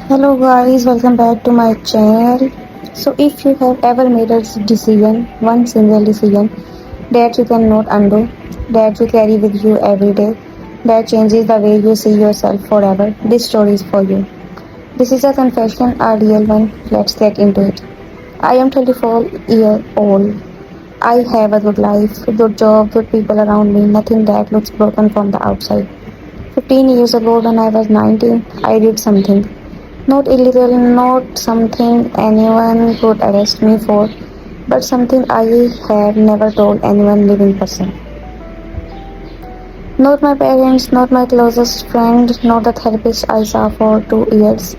Hello guys, welcome back to my channel. So if you have ever made a decision, one single decision that you cannot undo, that you carry with you every day, that changes the way you see yourself forever, this story is for you. This is a confession, a real one. Let's get into it. I am 24-year old. I have a good life, good job, good people around me, nothing that looks broken from the outside. 15 years ago, when I was 19, I did something. Not illegal, not something anyone could arrest me for, but something I have never told anyone living person. Not my parents, not my closest friend, not the therapist I saw for 2 years.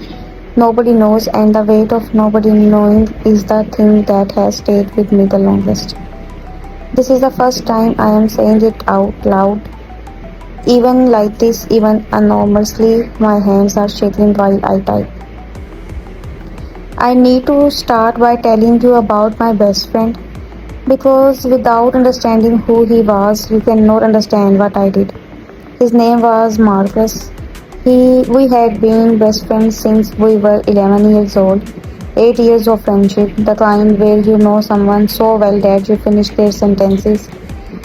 Nobody knows, and the weight of nobody knowing is the thing that has stayed with me the longest. This is the first time I am saying it out loud. Even like this, even enormously, my hands are shaking while I type. I need to start by telling you about my best friend because without understanding who he was, you cannot understand what I did. His name was Marcus. We had been best friends since we were 11 years old. 8 years of friendship, the kind where you know someone so well that you finish their sentences,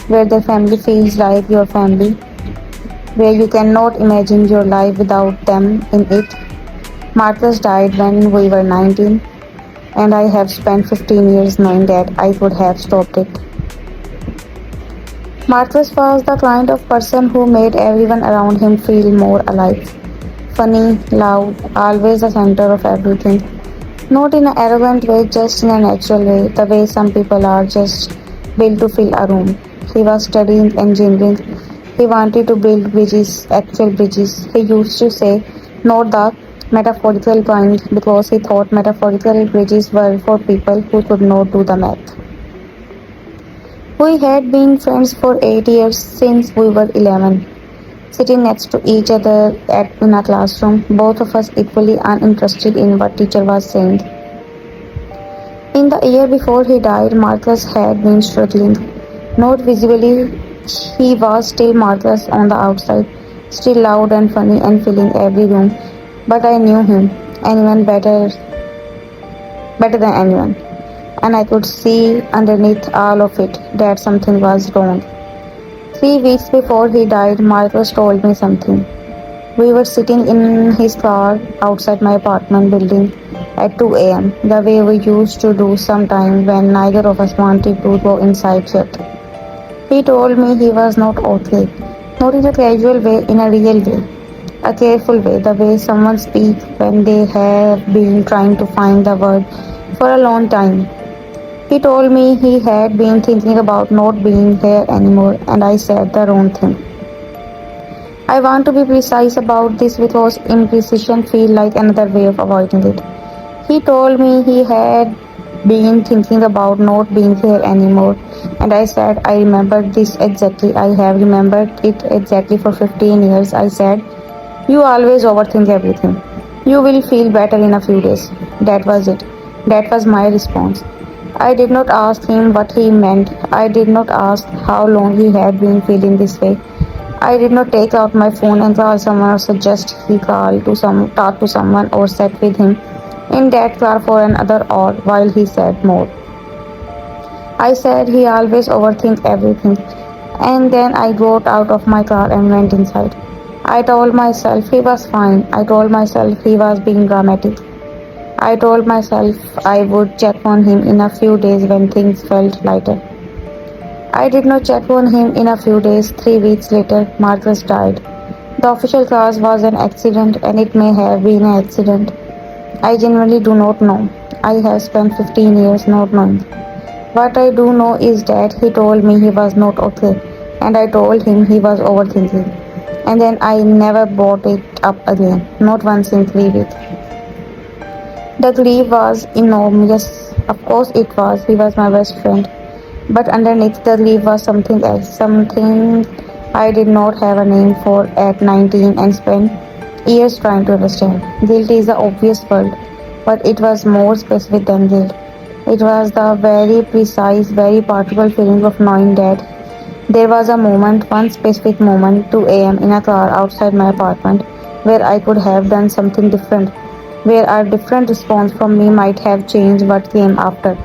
where their family feels like your family, where you cannot imagine your life without them in it. Marcus died when we were 19, and I have spent 15 years knowing that I could have stopped it. Marcus was the kind of person who made everyone around him feel more alive. Funny, loud, always the center of everything. Not in an arrogant way, just in a natural way, the way some people are just built to fill a room. He was studying engineering. He wanted to build bridges, actual bridges. He used to say, not the metaphorical kind, because he thought metaphorical bridges were for people who could not do the math. We had been friends for 8 years since we were 11, sitting next to each other in a classroom, both of us equally uninterested in what teacher was saying. In the year before he died, Marcus had been struggling. Not visibly, he was still Marcus on the outside, still loud and funny and filling every room. But I knew him, anyone better than anyone. And I could see underneath all of it that something was wrong. 3 weeks before he died, Marcus told me something. We were sitting in his car outside my apartment building at 2 a.m., the way we used to do sometime when neither of us wanted to go inside yet. He told me he was not okay, not in a casual way, in a real way, a careful way, the way someone speaks when they have been trying to find the word for a long time. He told me he had been thinking about not being here anymore, and I said the wrong thing. I want to be precise about this because imprecision feels like another way of avoiding it. He told me he had been thinking about not being here anymore, and I said, I remembered this exactly. I have remembered it exactly for 15 years. I said, you always overthink everything. You will feel better in a few days. That was it. That was my response. I did not ask him what he meant. I did not ask how long he had been feeling this way. I did not take out my phone and call someone or suggest he talk to someone or sat with him in that car for another hour while he said more. I said he always overthink everything. And then I got out of my car and went inside. I told myself he was fine. I told myself he was being dramatic. I told myself I would check on him in a few days when things felt lighter. I did not check on him in a few days. 3 weeks later, Marcus died. The official cause was an accident, and it may have been an accident. I genuinely do not know. I have spent 15 years not knowing. What I do know is that he told me he was not okay, and I told him he was overthinking. And then I never brought it up again, not once in 3 weeks. The grief was enormous. Of course it was. He was my best friend. But underneath the grief was something else, something I did not have a name for at 19 and spent years trying to understand. Guilt is the obvious word, but it was more specific than guilt. It was the very precise, very particular feeling of knowing that there was a moment, one specific moment, 2 a.m. in a car outside my apartment, where I could have done something different, where a different response from me might have changed what came after.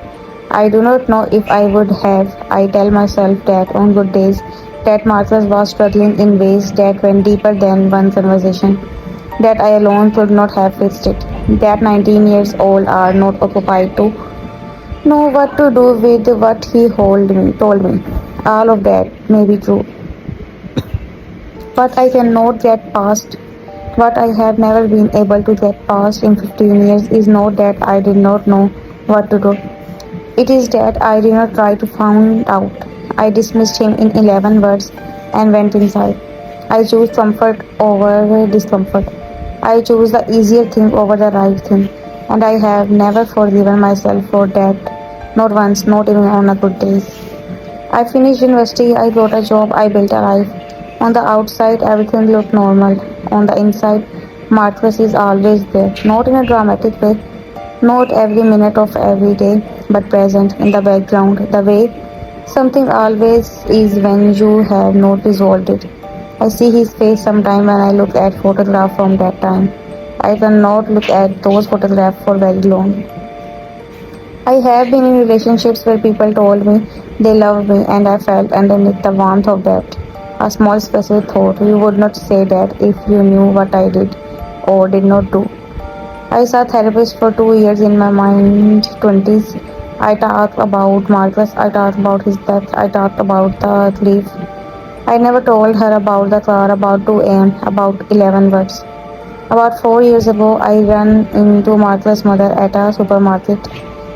I do not know if I would have. I tell myself that on good days, that Marcus was struggling in ways that went deeper than one conversation, that I alone could not have fixed it, that 19 years old are not occupied to know what to do with what he told me. All of that may be true, but I cannot get past. What I have never been able to get past in 15 years is not that I did not know what to do. It is that I did not try to find out. I dismissed him in 11 words and went inside. I chose comfort over discomfort. I chose the easier thing over the right thing. And I have never forgiven myself for that. Not once, not even on a good day. I finished university, I got a job, I built a life. On the outside, everything looked normal. On the inside, Marcus is always there. Not in a dramatic way, not every minute of every day, but present in the background, the way something always is when you have not resolved it. I see his face sometime when I look at photographs from that time. I cannot look at those photographs for very long. I have been in relationships where people told me they loved me and I felt underneath the warmth of that a small specific thought. You would not say that if you knew what I did or did not do. I saw therapist for 2 years in my mind 20s. I talked about Marcus, I talked about his death, I talked about the grief. I never told her about the car, about 2 a.m., about 11 words. About 4 years ago, I ran into Martha's mother at a supermarket.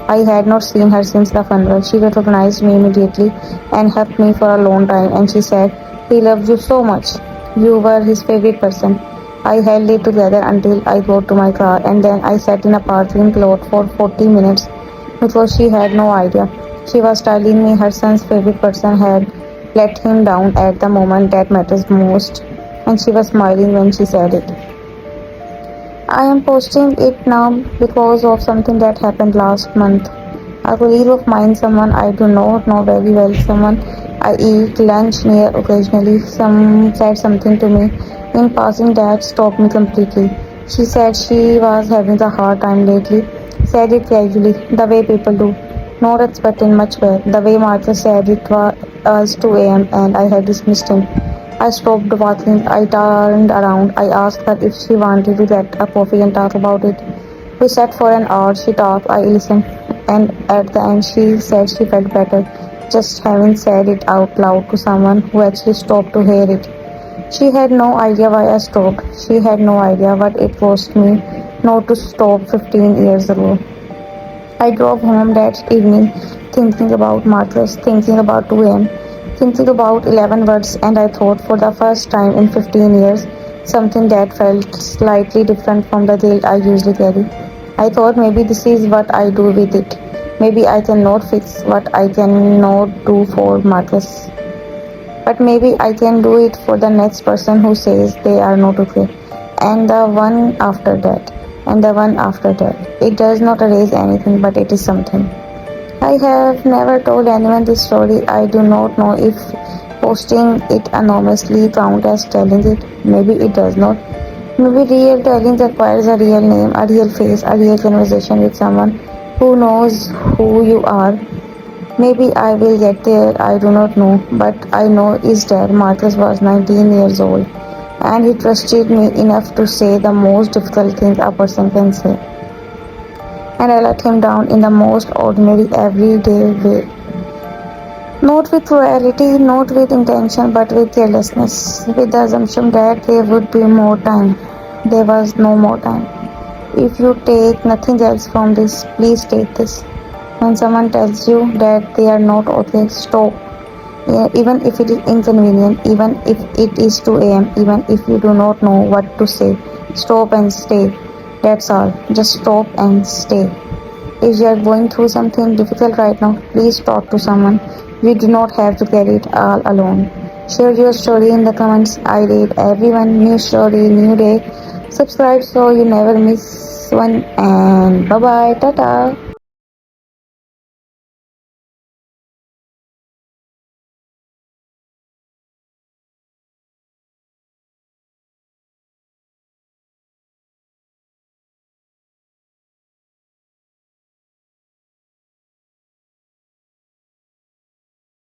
I had not seen her since the funeral. She recognized me immediately and helped me for a long time, and she said, "He loved you so much. You were his favorite person." I held it together until I got to my car, and then I sat in a parking lot for 40 minutes because she had no idea. She was telling me her son's favorite person had let him down at the moment that matters most, and she was smiling when she said it. I am posting it now because of something that happened last month. A colleague of mine, someone I do not know very well, someone I eat lunch near occasionally, said something to me in passing that stopped me completely. She said she was having a hard time lately, said it casually, the way people do, not expecting much back. The way Martha said it was 2 a.m. and I had dismissed him. I stopped walking. I turned around. I asked her if she wanted to get a coffee and talk about it. We sat for an hour. She talked. I listened. And at the end, she said she felt better just having said it out loud to someone who actually stopped to hear it. She had no idea why I stopped. She had no idea what it cost me not to stop 15 years ago. I drove home that evening thinking about Marcus, thinking about 2 a.m., thinking about 11 words, and I thought for the first time in 15 years something that felt slightly different from the guilt I usually carry. I thought maybe this is what I do with it. Maybe I cannot fix what I cannot do for Marcus. But maybe I can do it for the next person who says they are not okay. And the one after that. And the one after that. It does not erase anything, but it is something. I have never told anyone this story. I do not know if posting it anonymously counts as telling it. Maybe it does not. Maybe real telling requires a real name, a real face, a real conversation with someone who knows who you are. Maybe I will get there, I do not know, but I know is that Marcus was 19 years old and he trusted me enough to say the most difficult thing a person can say. And I let him down in the most ordinary, everyday way. Not with cruelty, not with intention, but with carelessness, with the assumption that there would be more time. There was no more time. If you take nothing else from this, please take this. When someone tells you that they are not okay, stop. Even if it is inconvenient, even if it is 2 a.m., even if you do not know what to say, stop and stay. That's all. Just stop and stay. If you are going through something difficult right now, please talk to someone. You do not have to carry it all alone. Share your story in the comments. I read everyone. New story, new day. Subscribe so you never miss one. And bye bye. Tata.